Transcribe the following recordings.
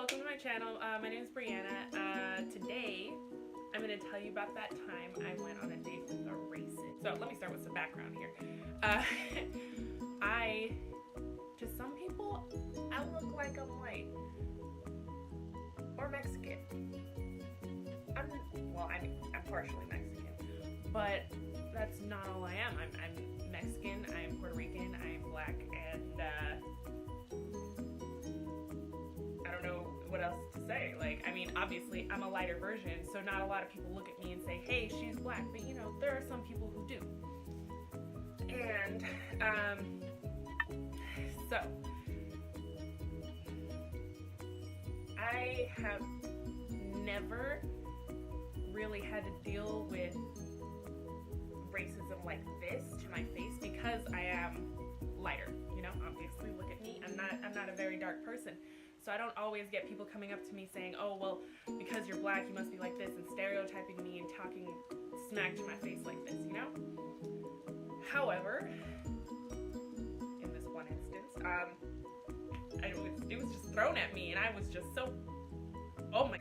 welcome to my channel. My name is Brianna. Today, I'm going to tell you about that time I went on a date with a racist. So let me start with some background here. To some people, I look like I'm white or Mexican. I'm partially Mexican, but that's not all I am. I'm Mexican, I'm Puerto Rican, I'm black, and I don't know what else to say. Like, I mean, obviously I'm a lighter version, so not a lot of people look at me and say, hey, she's black, but you know, there are some people who do. And so I have never really had to deal with racism like this to my face because I am lighter, you know. Obviously, look at me. I'm not a very dark person, so I don't always get people coming up to me saying, oh, well, because you're black you must be like this, and stereotyping me and talking smack to my face like this, you know. However, in this one instance, it was just thrown at me, and I was just so, oh my.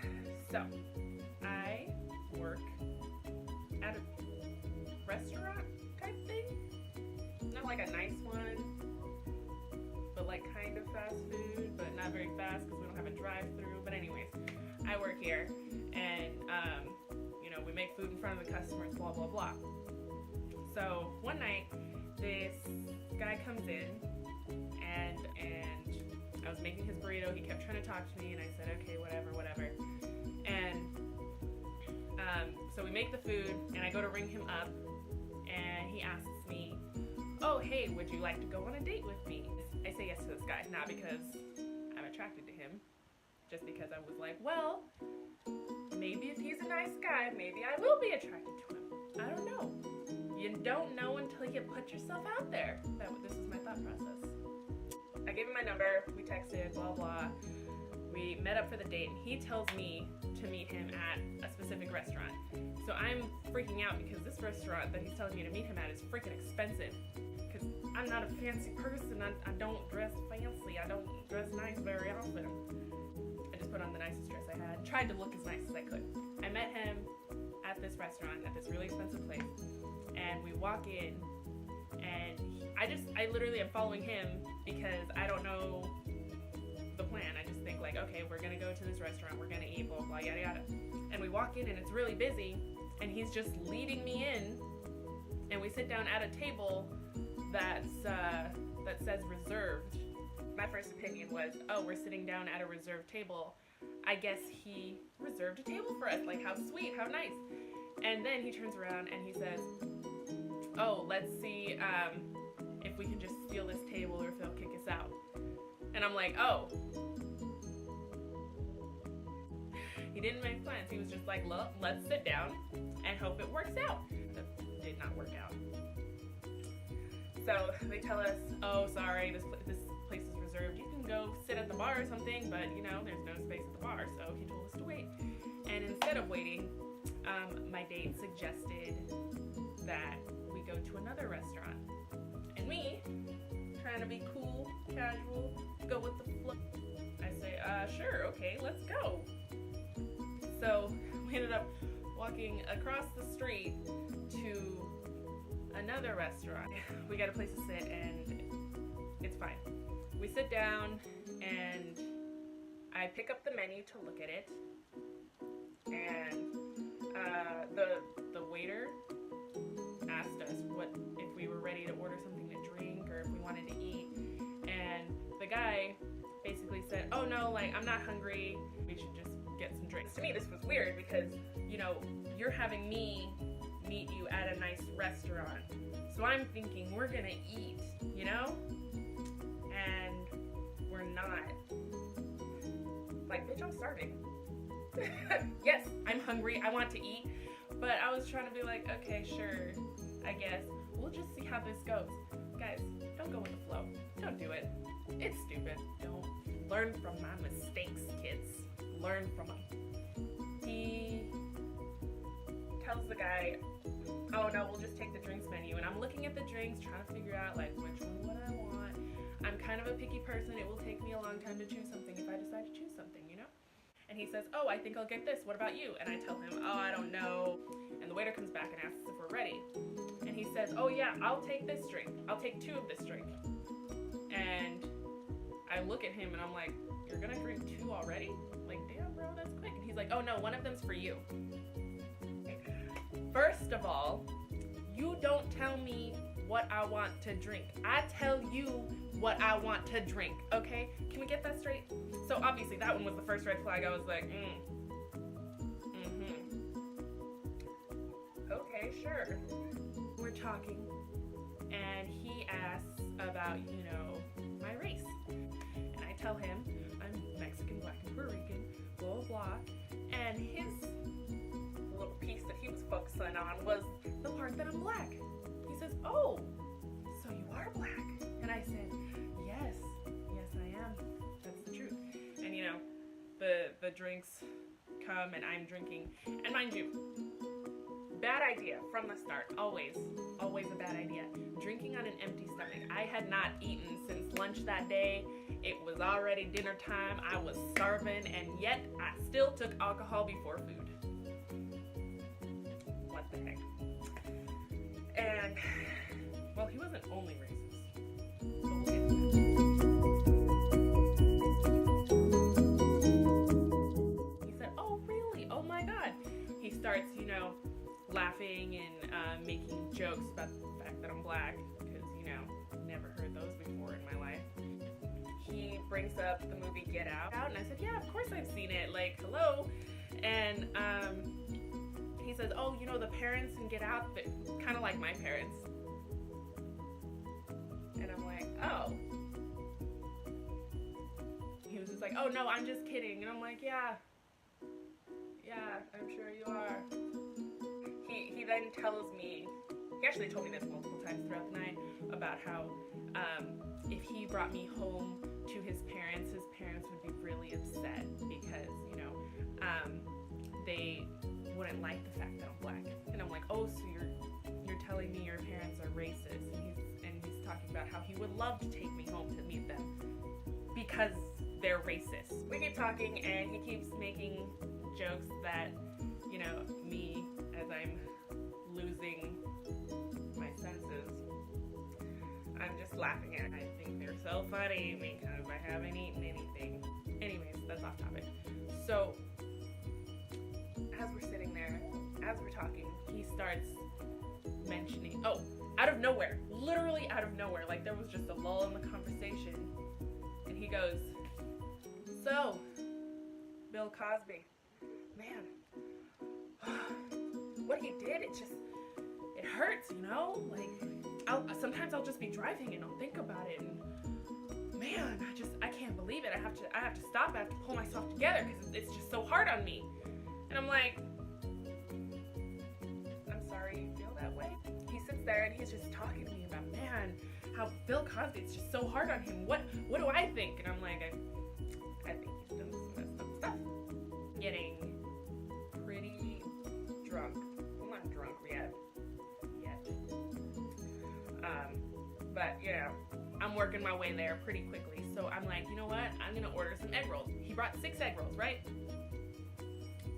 So I work at a restaurant type thing, not like a nice one, but like kind of fast food, but not very fast because we don't have a drive-through. But anyways, I work here, and you know, we make food in front of the customers, blah blah blah. So one night, this guy comes in, and I was making his burrito. He kept trying to talk to me, and I said, okay, whatever. And so we make the food, and I go to ring him up, and he asks me, oh, hey, would you like to go on a date with me? I say yes to this guy, not because I'm attracted to him, just because I was like, well, maybe if he's a nice guy, maybe I will be attracted to him. I don't know. You don't know until you put yourself out there. This is my thought process. I gave him my number, we texted, blah, blah. We met up for the date, and he tells me to meet him at a specific restaurant. So I'm freaking out because this restaurant that he's telling me to meet him at is freaking expensive. Because I'm not a fancy person, I don't dress fancy, I don't dress nice very often. I just put on the nicest dress I had, tried to look as nice as I could. I met him at this restaurant, at this really expensive place, and we walk in, and I literally am following him because I don't know the plan. I just think like, okay, we're gonna go to this restaurant, we're gonna eat, blah blah yada yada. And we walk in, and it's really busy, and he's just leading me in, and we sit down at a table that says reserved. My first opinion was, oh, we're sitting down at a reserved table. I guess he reserved a table for us. Like, how sweet, how nice. And then he turns around and he says, oh, let's see if we can just steal this table or if they'll kick us out. And I'm like, oh. He didn't make plans. He was just like, look, let's sit down and hope it works out. That did not work out. So they tell us, oh, sorry, this place is reserved. You can go sit at the bar or something, but you know, there's no space at the bar. So he told us to wait. And instead of waiting, my date suggested that we go to another restaurant. And me, trying to be cool, casual, go with the flow, I say, sure, okay, let's go. So we ended up walking across the street to another restaurant. We got a place to sit, and it's fine. We sit down, and I pick up the menu to look at it, and the waiter asked us if we were ready to order something to drink or if we wanted to eat, and the guy basically said, oh no, like, I'm not hungry, we should just get some drinks. To me, this was weird because, you know, you're having me meet you at a nice restaurant, so I'm thinking we're gonna eat, you know, and we're not. Like, bitch, I'm starving. Yes, I'm hungry, I want to eat, but I was trying to be like, okay, sure, I guess we'll just see how this goes. Guys, don't go with the flow. Don't do it. It's stupid. Don't. Learn from my mistakes, kids. Learn from them. He tells the guy, oh no, we'll just take the drinks menu. And I'm looking at the drinks, trying to figure out like which one would I want. I'm kind of a picky person. It will take me a long time to choose something if I decide to choose something, you know? And he says, oh, I think I'll get this. What about you? And I tell him, oh, I don't know. And the waiter comes back and asks if we're ready. And he says, oh yeah, I'll take this drink. I'll take 2 of this drink. And I look at him and I'm like, you're gonna drink 2 already? Like, damn, bro, that's quick. And he's like, oh no, one of them's for you. First of all, you don't tell me what I want to drink. I tell you what I want to drink, okay? Can we get that straight? So obviously that one was the first red flag. I was like, okay, sure. We're talking, and he asks about, you know, my race. And I tell him I'm Mexican, Black, and Puerto Rican, blah, blah, blah. And his little piece that he was focusing on was the part that I'm Black. He says, oh, so you are Black? And I said, yes, I am. That's the truth. And you know, the drinks come and I'm drinking. And mind you, bad idea from the start. Always a bad idea. Drinking on an empty stomach. I had not eaten since lunch that day. It was already dinner time. I was starving, and yet I still took alcohol before food. What the heck? And, well, he wasn't only racist. So we'll get to that. He said, oh, really? Oh my God. He starts, you know, laughing and making jokes about the fact that I'm Black, because, you know, never heard those before in my life. He brings up the movie Get Out, and I said, yeah, of course I've seen it, like, hello. And he says, oh, you know, the parents in Get Out, kind of like my parents. And I'm like, oh. He was just like, oh no, I'm just kidding. And I'm like, yeah, I'm sure you are. He then tells me, he actually told me this multiple times throughout the night, about how if he brought me home to his parents would be really upset because, you know, they wouldn't like the fact that I'm Black. And I'm like, oh, so you're telling me your parents are racist? And he's talking about how he would love to take me home to meet them because they're racist. We keep talking and he keeps making jokes that, you know, me, as I'm losing my senses, I'm just laughing at it. I think they're so funny because I haven't eaten anything. Anyways, that's off topic. So, as we're sitting there, as we're talking, he starts mentioning, oh, out of nowhere, literally out of nowhere, like there was just a lull in the conversation, and he goes, so, Bill Cosby, man, what he did, it hurts, you know, like, sometimes I'll just be driving and I'll think about it, and man, I can't believe it. I have to stop. I have to pull myself together because it's just so hard on me. And I'm like, I'm sorry you feel that way. He sits there and he's just talking to me about, man, how Bill Cosby, it's just so hard on him. What do I think? And I'm like, I think he's done some messed up stuff. Getting pretty drunk. I'm not drunk yet. But you know, I'm working my way there pretty quickly. So I'm like, you know what? I'm gonna order some egg rolls. He brought 6 egg rolls, right?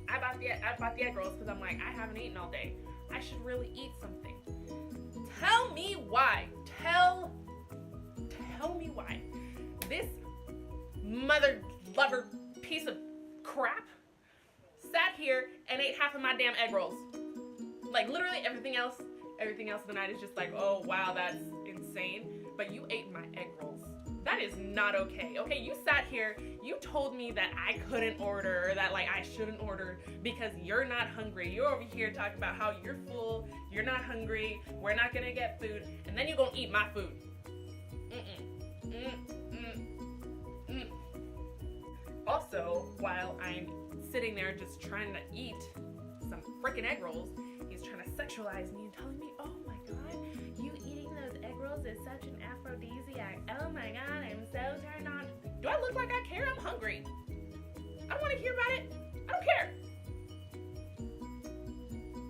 I bought the egg rolls because I'm like, I haven't eaten all day. I should really eat something. Tell me why. Tell me why. This mother lover piece of crap sat here and ate half of my damn egg rolls. Like literally everything else of the night is just like, oh wow, that's insane. But you ate my egg rolls. That is not okay. Okay, you sat here, you told me that I couldn't order, that like I shouldn't order because you're not hungry. You're over here talking about how you're full, you're not hungry, we're not gonna get food, and then you're gonna eat my food. Also, while I'm sitting there just trying to eat some freaking egg rolls, he's trying to sexualize me and telling me, oh my god, you eating those egg rolls is such an aphrodisiac. Oh my god, I'm so turned on. Do I look like I care? I'm hungry. I don't want to hear about it. I don't care.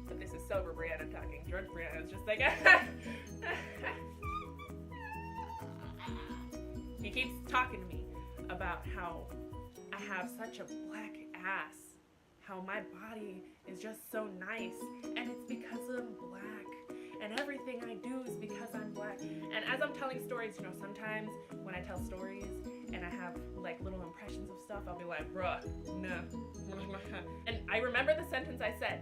But this is sober Brianna talking. Drunk Brianna is just like, he keeps talking to me about how I have such a black ass, how my body is just so nice, and it's because I'm black, and everything I do is because I'm black. And as I'm telling stories, you know, sometimes when I tell stories and I have like little impressions of stuff, I'll be like, bruh, nah. And I remember the sentence I said.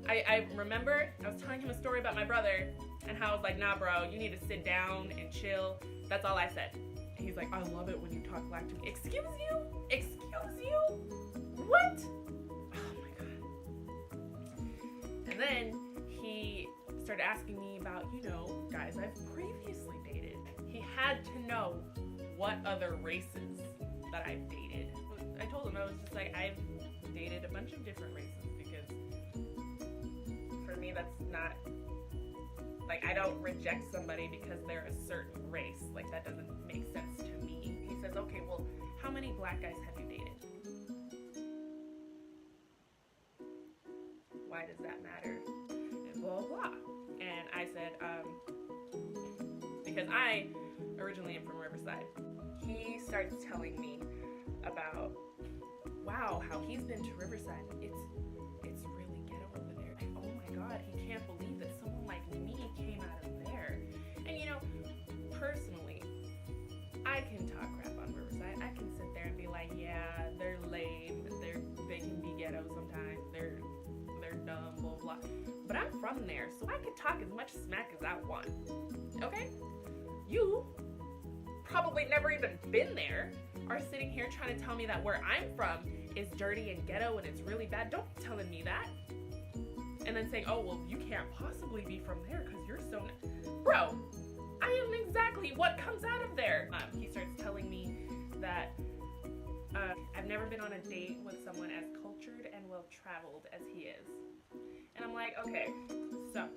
I remember I was telling him a story about my brother and how I was like, nah, bro, you need to sit down and chill. That's all I said. And he's like, I love it when you talk black to me. Excuse you? Excuse you? What? Oh my God. And then he started asking me about, you know, guys I've previously dated. He had to know what other races that I've dated. I told him, I was just like, I've dated a bunch of different races because for me that's not, like, I don't reject somebody because they're a certain race. Like, that doesn't make sense to me. He says, okay, well, how many black guys have you dated? Why does that matter? And blah, blah. And I said, because I originally am from Riverside. He starts telling me about, wow, how he's been to Riverside. It's really ghetto over there. Like, oh my God, he can't believe that someone like me came out of there. And you know, personally, I can talk crap on Riverside. I can sit there and be like, yeah, they're lame, they can be ghetto sometimes, they're dumb, blah blah. But I'm from there, so I can talk as much smack as I want. Okay? You probably never even been there, are sitting here trying to tell me that where I'm from is dirty and ghetto and it's really bad. Don't be telling me that. And then saying, oh, well, you can't possibly be from there because you're so... Bro, I am exactly what comes out of there. He starts telling me that I've never been on a date with someone as cultured and well-traveled as he is. And I'm like, okay, so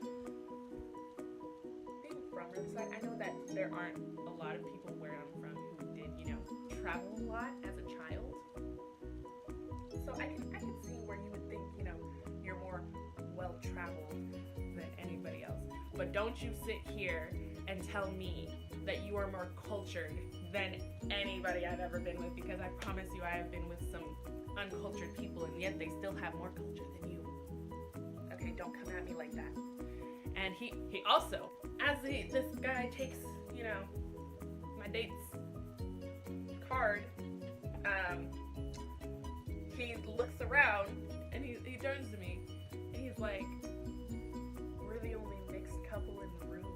being from Riverside, I know that there aren't a lot of people where I'm from who did, you know, travel a lot as a child. So I can see where you would think, you know, you're more well-traveled than anybody else. But don't you sit here and tell me that you are more cultured than anybody I've ever been with, because I promise you I have been with some uncultured people and yet they still have more culture than you. Okay, don't come at me like that. And he also, as this guy takes, you know, my date's card, he looks around and he turns to me and he's like, we're the only mixed couple in the room.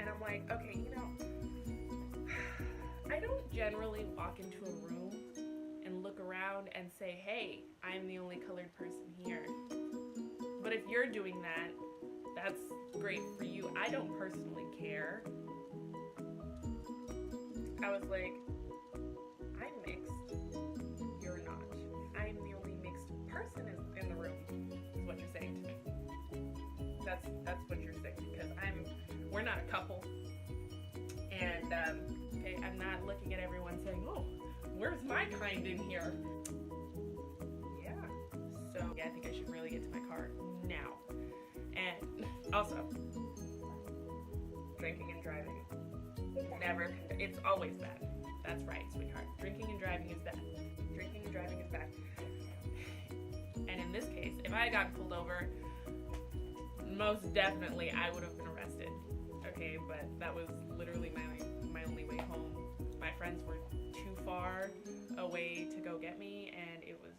And I'm like, okay, you know, I don't generally walk into a room and look around and say, hey, I'm the only colored person here. But if you're doing that, that's great for you. I don't personally care. I was like, I'm mixed. You're not. I'm the only mixed person in the room, is what you're saying to me. That's what you're saying, because we're not a couple. And okay, I'm not looking at everyone saying, oh, where's my kind in here? Yeah. So yeah, I think I should really get to my car now. And also, drinking and driving. Never, it's always bad. That's right, sweetheart. Drinking and driving is bad. Drinking and driving is bad. And in this case, if I had gotten pulled over, most definitely I would have been arrested. Okay, but that was literally my only way home. My friends were too far away to go get me, and it was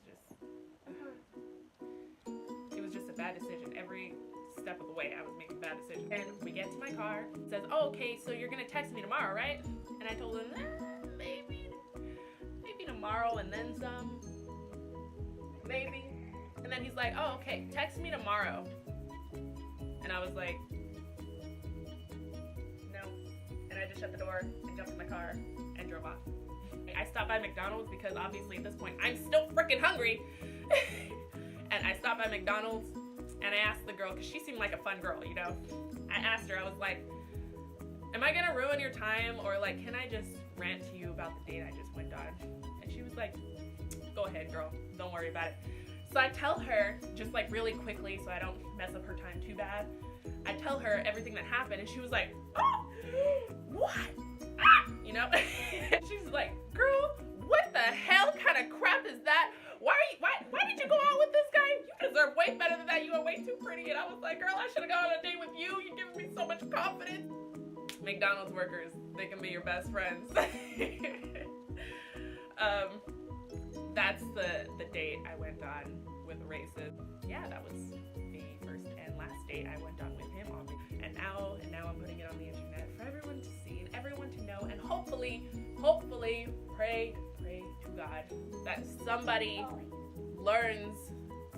just a bad decision. Every step of the way, I was making bad decisions. And we get to my car. It says, oh, okay, so you're gonna text me tomorrow, right? And I told him, maybe tomorrow and then some. Maybe. And then he's like, oh, okay, text me tomorrow. And I was like, no. And I just shut the door and jumped in my car and drove off. I stopped by McDonald's because obviously at this point I'm still freaking hungry. And I stopped by McDonald's and I asked the girl, because she seemed like a fun girl, you know. I asked her, I was like, am I gonna ruin your time, or like, can I just rant to you about the date I just went on? And she was like, go ahead, girl, don't worry about it. So I tell her, just like really quickly so I don't mess up her time too bad, I tell her everything that happened, and she was like, oh, what? You know? She's like, girl, what the hell kind of crap is that? Why did you go out with this guy? You deserve way better than that. You are way too pretty. And I was like, girl, I should have gone on a date with you. You're giving me so much confidence. McDonald's workers, they can be your best friends. That's the date I went on with Racist. Yeah, that was the first and last date I went on with him on. And now I'm putting it on the internet for everyone to see and everyone to know, and hopefully pray to God that somebody learns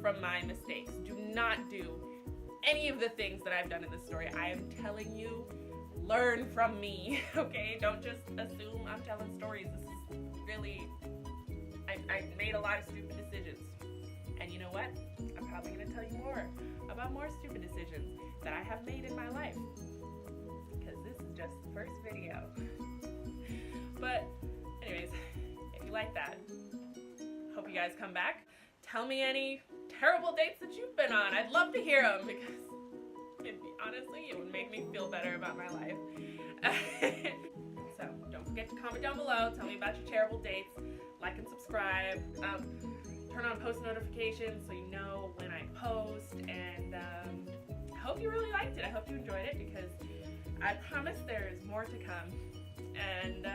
from my mistakes. Do not do any of the things that I've done in this story. I am telling you, learn from me, okay? Don't just assume I'm telling stories. This is really, I made a lot of stupid decisions. And you know what? I'm probably gonna tell you more about more stupid decisions that I have made in my life. Because this is just the first video. But anyways, if you like that, hope you guys come back. Tell me any terrible dates that you've been on. I'd love to hear them because honestly, it would make me feel better about my life. So don't forget to comment down below. Tell me about your terrible dates. Like and subscribe. Turn on post notifications so you know when I post. And I hope you really liked it. I hope you enjoyed it because I promise there is more to come. And